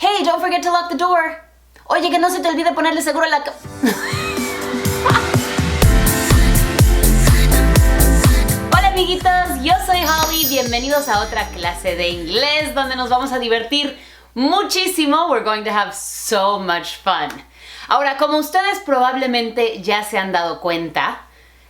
Hey, don't forget to lock the door. Oye, que no se te olvide ponerle seguro a la... Hola amiguitos, yo soy Holly. Bienvenidos a otra clase de inglés donde nos vamos a divertir muchísimo. We're going to have so much fun. Ahora, como ustedes probablemente ya se han dado cuenta,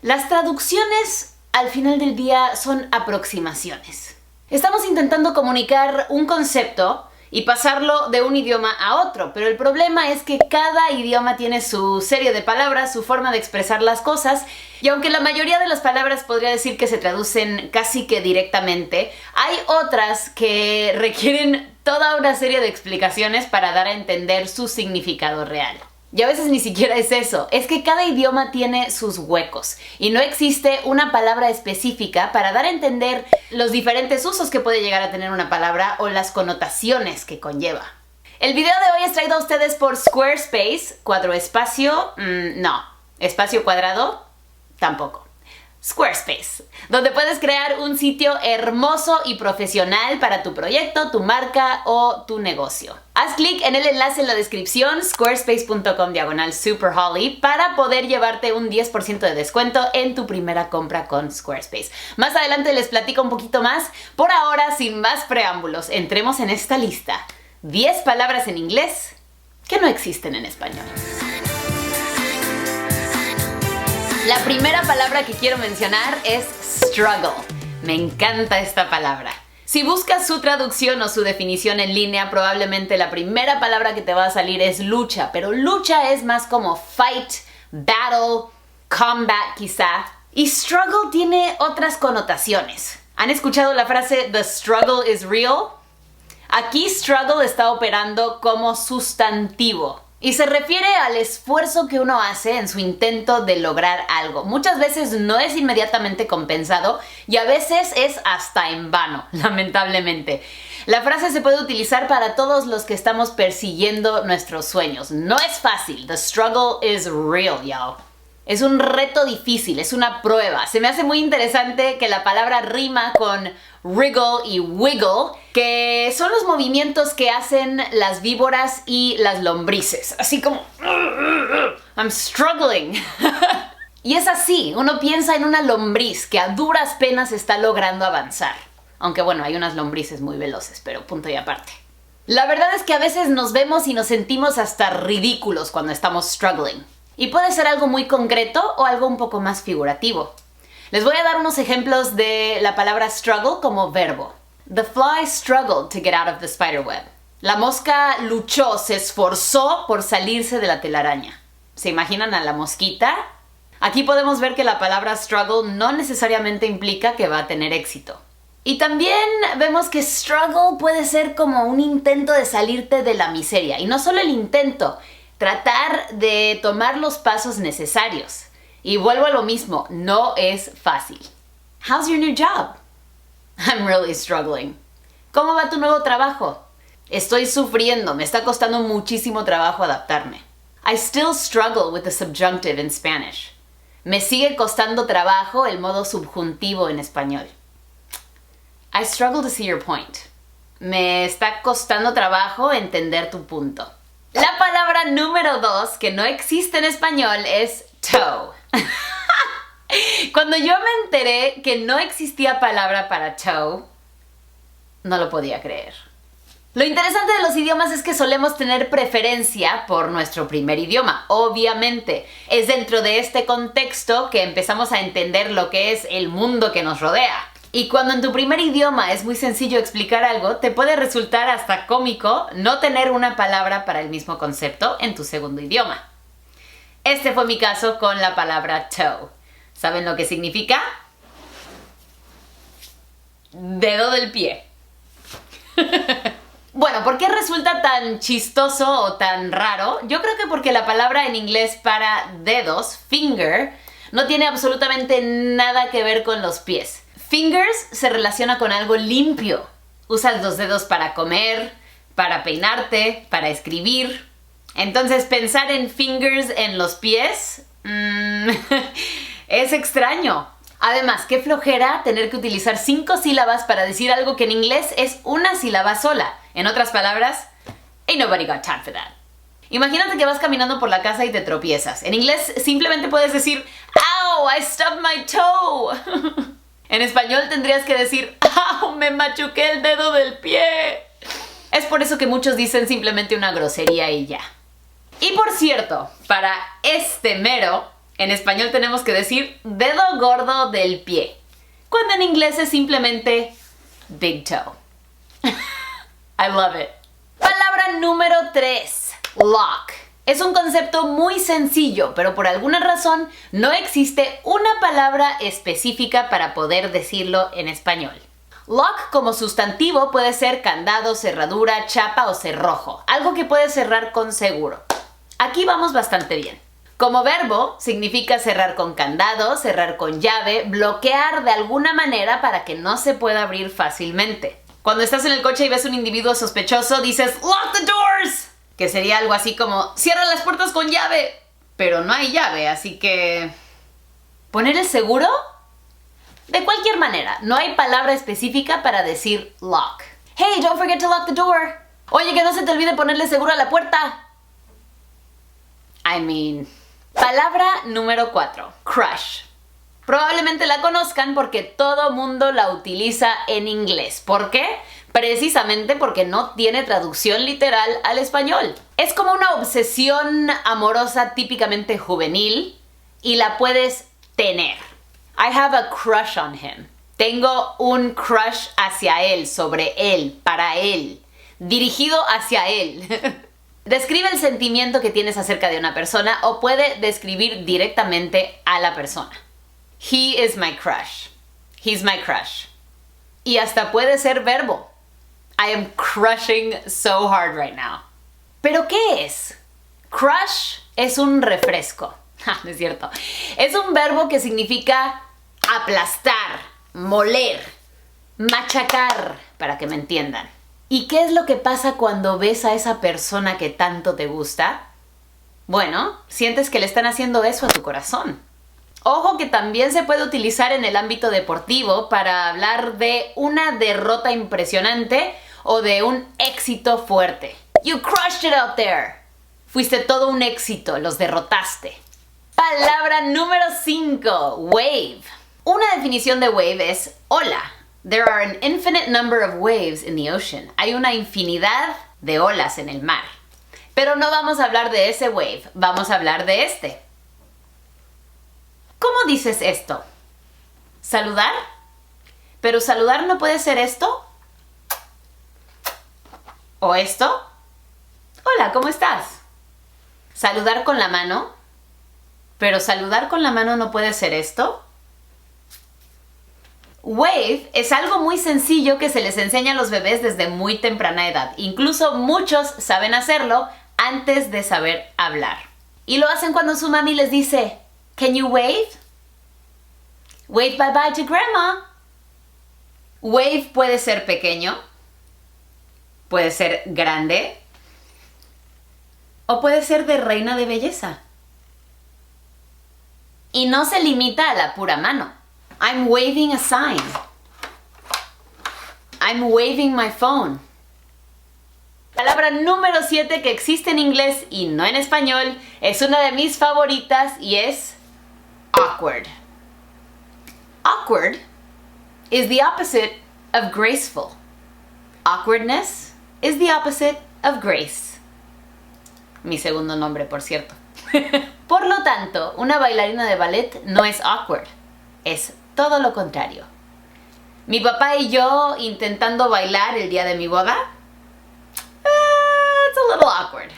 las traducciones al final del día son aproximaciones. Estamos intentando comunicar un concepto y pasarlo de un idioma a otro, pero el problema es que cada idioma tiene su serie de palabras, su forma de expresar las cosas, y aunque la mayoría de las palabras podría decir que se traducen casi que directamente, hay otras que requieren toda una serie de explicaciones para dar a entender su significado real. Y a veces ni siquiera es eso, es que cada idioma tiene sus huecos y no existe una palabra específica para dar a entender los diferentes usos que puede llegar a tener una palabra o las connotaciones que conlleva. El video de hoy es traído a ustedes por Squarespace, espacio cuadrado, tampoco. Squarespace, donde puedes crear un sitio hermoso y profesional para tu proyecto, tu marca o tu negocio. Haz clic en el enlace en la descripción, squarespace.com/superholly, para poder llevarte un 10% de descuento en tu primera compra con Squarespace. Más adelante les platico un poquito más. Por ahora, sin más preámbulos, entremos en esta lista. 10 palabras en inglés que no existen en español. La primera palabra que quiero mencionar es struggle. Me encanta esta palabra. Si buscas su traducción o su definición en línea, probablemente la primera palabra que te va a salir es lucha, pero lucha es más como fight, battle, combat quizá. Y struggle tiene otras connotaciones. ¿Han escuchado la frase "the struggle is real"? Aquí struggle está operando como sustantivo. Y se refiere al esfuerzo que uno hace en su intento de lograr algo. Muchas veces no es inmediatamente compensado y a veces es hasta en vano, lamentablemente. La frase se puede utilizar para todos los que estamos persiguiendo nuestros sueños. No es fácil. The struggle is real, y'all. Es un reto difícil, es una prueba. Se me hace muy interesante que la palabra rima con wriggle y wiggle, que son los movimientos que hacen las víboras y las lombrices. Así como... I'm struggling. Y es así, uno piensa en una lombriz que a duras penas está logrando avanzar. Aunque bueno, hay unas lombrices muy veloces, pero punto y aparte. La verdad es que a veces nos vemos y nos sentimos hasta ridículos cuando estamos struggling. Y puede ser algo muy concreto o algo un poco más figurativo. Les voy a dar unos ejemplos de la palabra struggle como verbo. The fly struggled to get out of the spider web. La mosca luchó, se esforzó por salirse de la telaraña. ¿Se imaginan a la mosquita? Aquí podemos ver que la palabra struggle no necesariamente implica que va a tener éxito. Y también vemos que struggle puede ser como un intento de salirte de la miseria. Y no solo el intento, tratar de tomar los pasos necesarios. Y vuelvo a lo mismo, no es fácil. How's your new job? I'm really struggling. ¿Cómo va tu nuevo trabajo? Estoy sufriendo, me está costando muchísimo trabajo adaptarme. I still struggle with the subjunctive in Spanish. Me sigue costando trabajo el modo subjuntivo en español. I struggle to see your point. Me está costando trabajo entender tu punto. La palabra número 2 que no existe en español es toe. Cuando yo me enteré que no existía palabra para toe, no lo podía creer. Lo interesante de los idiomas es que solemos tener preferencia por nuestro primer idioma. Obviamente, es dentro de este contexto que empezamos a entender lo que es el mundo que nos rodea. Y cuando en tu primer idioma es muy sencillo explicar algo, te puede resultar hasta cómico no tener una palabra para el mismo concepto en tu segundo idioma. Este fue mi caso con la palabra toe. ¿Saben lo que significa? Dedo del pie. Bueno, ¿por qué resulta tan chistoso o tan raro? Yo creo que porque la palabra en inglés para dedos, finger, no tiene absolutamente nada que ver con los pies. Fingers se relaciona con algo limpio. Usas los dedos para comer, para peinarte, para escribir. Entonces pensar en fingers en los pies es extraño. Además, qué flojera tener que utilizar 5 sílabas para decir algo que en inglés es una sílaba sola. En otras palabras, Ain't nobody got time for that. Imagínate que vas caminando por la casa y te tropiezas. En inglés simplemente puedes decir, "Ow, I stubbed my toe." En español tendrías que decir, "Ow, me machuqué el dedo del pie." Es por eso que muchos dicen simplemente una grosería y ya. Y por cierto, para este mero, en español tenemos que decir dedo gordo del pie, cuando en inglés es simplemente big toe. I love it. Palabra número 3. Lock. Es un concepto muy sencillo, pero por alguna razón no existe una palabra específica para poder decirlo en español. Lock como sustantivo puede ser candado, cerradura, chapa o cerrojo, algo que puede cerrar con seguro. Aquí vamos bastante bien. Como verbo, significa cerrar con candado, cerrar con llave, bloquear de alguna manera para que no se pueda abrir fácilmente. Cuando estás en el coche y ves un individuo sospechoso, dices "Lock the doors", que sería algo así como "Cierra las puertas con llave", pero no hay llave, así que... ¿poner el seguro? De cualquier manera, no hay palabra específica para decir lock. Hey, don't forget to lock the door. Oye, que no se te olvide ponerle seguro a la puerta. Palabra número 4. Crush. Probablemente la conozcan porque todo mundo la utiliza en inglés. ¿Por qué? Precisamente porque no tiene traducción literal al español. Es como una obsesión amorosa típicamente juvenil y la puedes tener. I have a crush on him. Tengo un crush hacia él, sobre él, para él, dirigido hacia él. Describe el sentimiento que tienes acerca de una persona o puede describir directamente a la persona. He is my crush. He's my crush. Y hasta puede ser verbo. I am crushing so hard right now. ¿Pero qué es? Crush es un refresco. No es cierto. Es un verbo que significa aplastar, moler, machacar, para que me entiendan. ¿Y qué es lo que pasa cuando ves a esa persona que tanto te gusta? Bueno, sientes que le están haciendo eso a tu corazón. Ojo que también se puede utilizar en el ámbito deportivo para hablar de una derrota impresionante o de un éxito fuerte. You crushed it out there. Fuiste todo un éxito, los derrotaste. Palabra número 5. Wave. Una definición de wave es ola. There are an infinite number of waves in the ocean. Hay una infinidad de olas en el mar. Pero no vamos a hablar de ese wave, vamos a hablar de este. ¿Cómo dices esto? ¿Saludar? ¿Pero saludar no puede ser esto? ¿O esto? Hola, ¿cómo estás? ¿Saludar con la mano? ¿Pero saludar con la mano no puede ser esto? Wave es algo muy sencillo que se les enseña a los bebés desde muy temprana edad. Incluso muchos saben hacerlo antes de saber hablar. Y lo hacen cuando su mami les dice, "Can you wave? Wave bye bye to grandma." Wave puede ser pequeño, puede ser grande o puede ser de reina de belleza. Y no se limita a la pura mano. I'm waving a sign. I'm waving my phone. Palabra número 7 que existe en inglés y no en español, es una de mis favoritas y es awkward. Awkward is the opposite of graceful. Awkwardness is the opposite of grace. Mi segundo nombre, por cierto. Por lo tanto, una bailarina de ballet no es awkward, es todo lo contrario. Mi papá y yo intentando bailar el día de mi boda, it's a little awkward.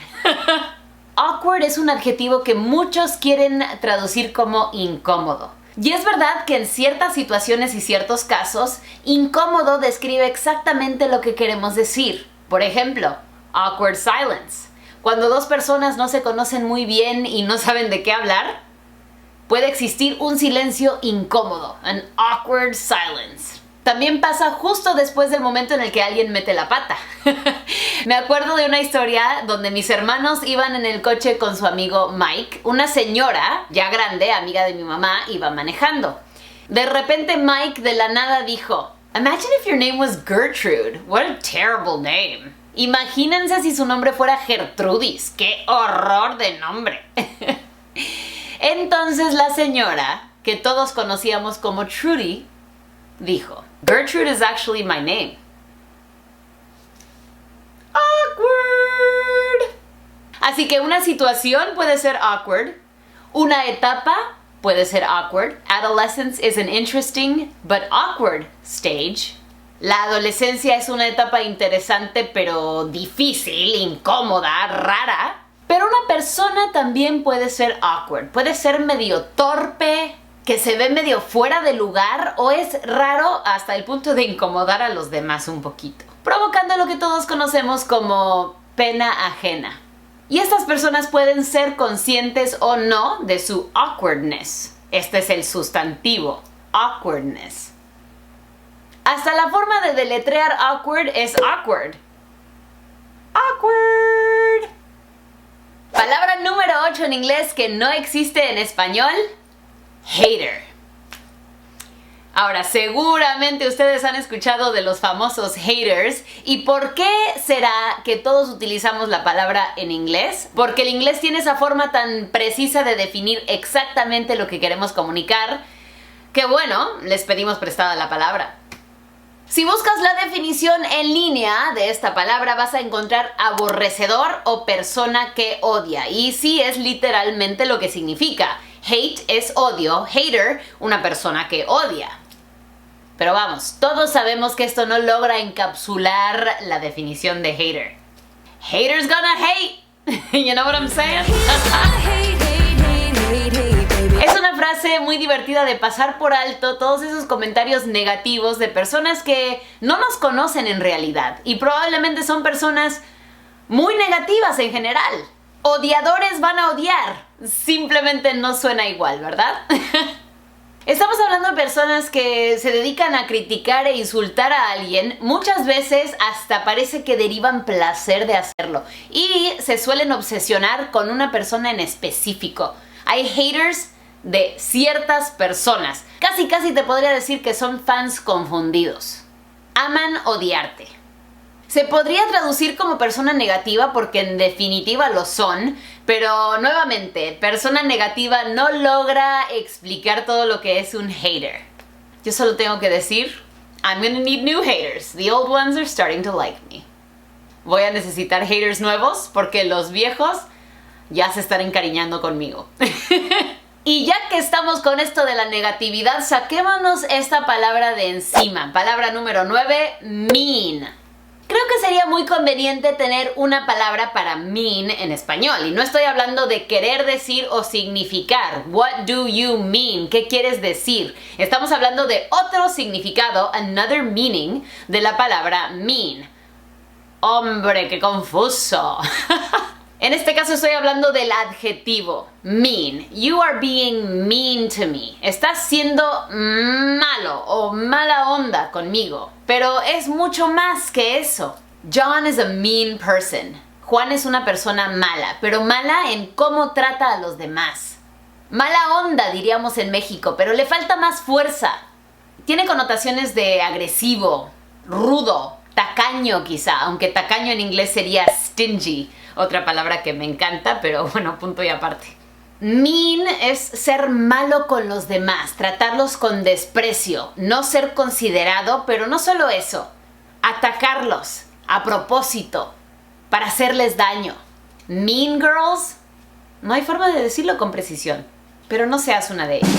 Awkward es un adjetivo que muchos quieren traducir como incómodo. Y es verdad que en ciertas situaciones y ciertos casos, incómodo describe exactamente lo que queremos decir. Por ejemplo, awkward silence. Cuando dos personas no se conocen muy bien y no saben de qué hablar, puede existir un silencio incómodo, an awkward silence. También pasa justo después del momento en el que alguien mete la pata. Me acuerdo de una historia donde mis hermanos iban en el coche con su amigo Mike. Una señora, ya grande, amiga de mi mamá, iba manejando. De repente Mike de la nada dijo, "Imagine if your name was Gertrude. What a terrible name." Imagínense si su nombre fuera Gertrudis. ¡Qué horror de nombre! Entonces la señora, que todos conocíamos como Trudy, dijo, Gertrude is actually my name. Awkward. Así que una situación puede ser awkward. Una etapa puede ser awkward. Adolescence is an interesting but awkward stage. La adolescencia es una etapa interesante pero difícil, incómoda, rara. Pero una persona también puede ser awkward. Puede ser medio torpe, que se ve medio fuera de lugar o es raro hasta el punto de incomodar a los demás un poquito, provocando lo que todos conocemos como pena ajena. Y estas personas pueden ser conscientes o no de su awkwardness. Este es el sustantivo, awkwardness. Hasta la forma de deletrear awkward es awkward. Awkward. Palabra número 8 en inglés que no existe en español. Hater. Ahora, seguramente ustedes han escuchado de los famosos haters. ¿Y por qué será que todos utilizamos la palabra en inglés? Porque el inglés tiene esa forma tan precisa de definir exactamente lo que queremos comunicar, que bueno, les pedimos prestada la palabra. Si buscas la definición en línea de esta palabra vas a encontrar aborrecedor o persona que odia. Y sí es literalmente lo que significa. Hate es odio, hater, una persona que odia. Pero vamos, todos sabemos que esto no logra encapsular la definición de hater. Haters gonna hate. You know what I'm saying? Es una frase muy divertida de pasar por alto todos esos comentarios negativos de personas que no nos conocen en realidad y probablemente son personas muy negativas en general. Odiadores van a odiar. Simplemente no suena igual, ¿verdad? Estamos hablando de personas que se dedican a criticar e insultar a alguien. Muchas veces hasta parece que derivan placer de hacerlo. Y se suelen obsesionar con una persona en específico. Hay haters de ciertas personas. Casi te podría decir que son fans confundidos. Aman odiarte. Se podría traducir como persona negativa porque en definitiva lo son, pero nuevamente, persona negativa no logra explicar todo lo que es un hater. Yo solo tengo que decir, I'm gonna need new haters. The old ones are starting to like me. Voy a necesitar haters nuevos porque los viejos ya se están encariñando conmigo. Y ya que estamos con esto de la negatividad, saquémonos esta palabra de encima. Palabra número 9, mean. Creo que sería muy conveniente tener una palabra para mean en español. Y no estoy hablando de querer decir o significar. What do you mean? ¿Qué quieres decir? Estamos hablando de otro significado, another meaning, de la palabra mean. ¡Hombre, qué confuso! En este caso estoy hablando del adjetivo mean. You are being mean to me. Estás siendo malo o mala onda conmigo. Pero es mucho más que eso. John is a mean person. Juan es una persona mala, pero mala en cómo trata a los demás. Mala onda, diríamos en México, pero le falta más fuerza. Tiene connotaciones de agresivo, rudo, tacaño quizá, aunque tacaño en inglés sería stingy. Otra palabra que me encanta, pero bueno, punto y aparte. Mean es ser malo con los demás, tratarlos con desprecio, no ser considerado, pero no solo eso, atacarlos a propósito, para hacerles daño. Mean girls, no hay forma de decirlo con precisión, pero no seas una de ellas.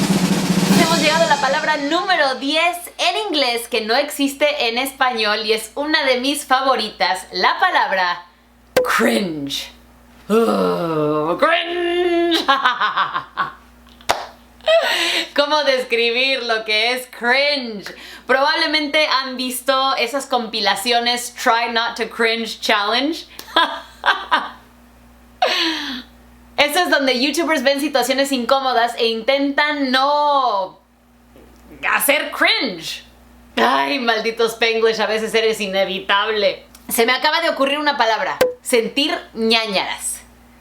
Hemos llegado a la palabra número 10 en inglés que no existe en español y es una de mis favoritas, la palabra cringe. Cringe. ¿Cómo describir lo que es cringe? Probablemente han visto esas compilaciones Try Not to Cringe Challenge. Eso es donde YouTubers ven situaciones incómodas e intentan no hacer cringe. Ay, malditos Spanglish, a veces eres inevitable. Se me acaba de ocurrir una palabra. Sentir ñáñaras.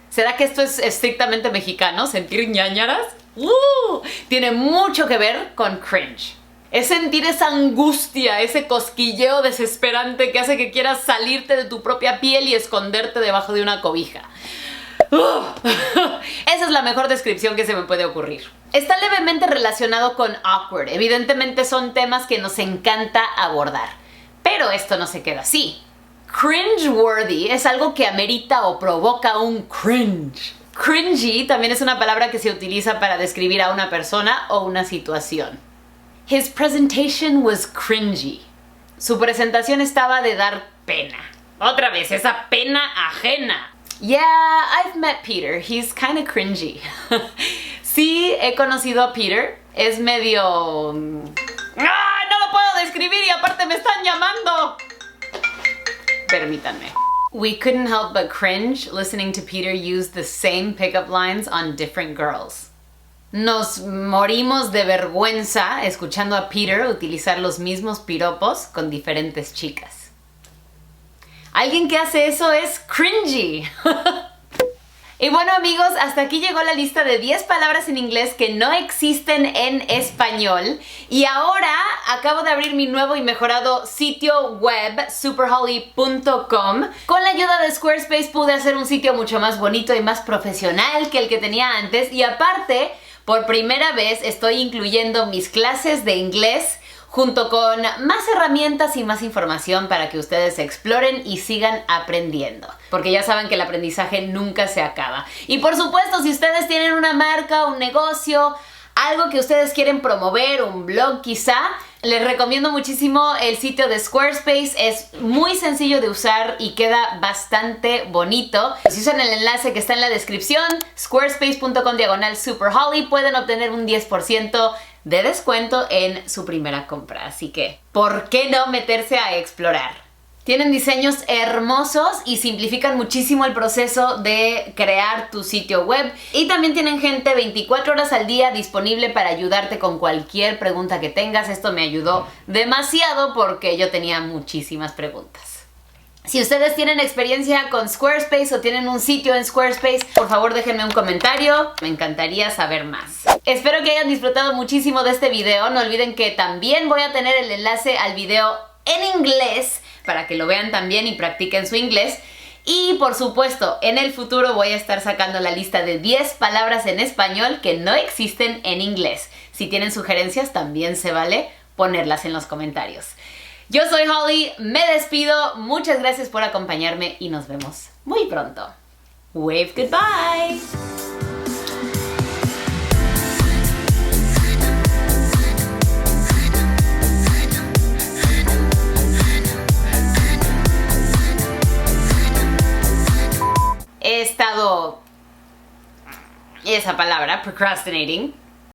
¿Será que esto es estrictamente mexicano? ¿Sentir ñáñaras? Tiene mucho que ver con cringe. Es sentir esa angustia, ese cosquilleo desesperante que hace que quieras salirte de tu propia piel y esconderte debajo de una cobija. Esa es la mejor descripción que se me puede ocurrir. Está levemente relacionado con awkward. Evidentemente son temas que nos encanta abordar. Pero esto no se queda así. Cringeworthy es algo que amerita o provoca un cringe. Cringy también es una palabra que se utiliza para describir a una persona o una situación. His presentation was cringy. Su presentación estaba de dar pena. Otra vez, esa pena ajena. Yeah, I've met Peter. He's kind of cringy. Sí, he conocido a Peter. Es medio... ¡Ah! No lo puedo describir y aparte me están llamando. Permítanme. We couldn't help but cringe listening to Peter use the same pickup lines on different girls. Nos morimos de vergüenza escuchando a Peter utilizar los mismos piropos con diferentes chicas. Alguien que hace eso es cringy. Y bueno amigos, hasta aquí llegó la lista de 10 palabras en inglés que no existen en español. Y ahora acabo de abrir mi nuevo y mejorado sitio web, superholly.com. Con la ayuda de Squarespace pude hacer un sitio mucho más bonito y más profesional que el que tenía antes. Y aparte, por primera vez estoy incluyendo mis clases de inglés junto con más herramientas y más información para que ustedes exploren y sigan aprendiendo. Porque ya saben que el aprendizaje nunca se acaba. Y por supuesto, si ustedes tienen una marca, un negocio, algo que ustedes quieren promover, un blog quizá, les recomiendo muchísimo el sitio de Squarespace. Es muy sencillo de usar y queda bastante bonito. Si usan el enlace que está en la descripción, squarespace.com/superholly, pueden obtener un 10% de descuento en su primera compra. Así que, ¿por qué no meterse a explorar? Tienen diseños hermosos y simplifican muchísimo el proceso de crear tu sitio web. Y también tienen gente 24 horas al día disponible para ayudarte con cualquier pregunta que tengas. Esto me ayudó demasiado porque yo tenía muchísimas preguntas. Si ustedes tienen experiencia con Squarespace o tienen un sitio en Squarespace, por favor déjenme un comentario, me encantaría saber más. Espero que hayan disfrutado muchísimo de este video. No olviden que también voy a tener el enlace al video en inglés para que lo vean también y practiquen su inglés. Y por supuesto, en el futuro voy a estar sacando la lista de 10 palabras en español que no existen en inglés. Si tienen sugerencias, también se vale ponerlas en los comentarios. Yo soy Holly, me despido, muchas gracias por acompañarme y nos vemos muy pronto. Wave goodbye. He estado... esa palabra, procrastinating.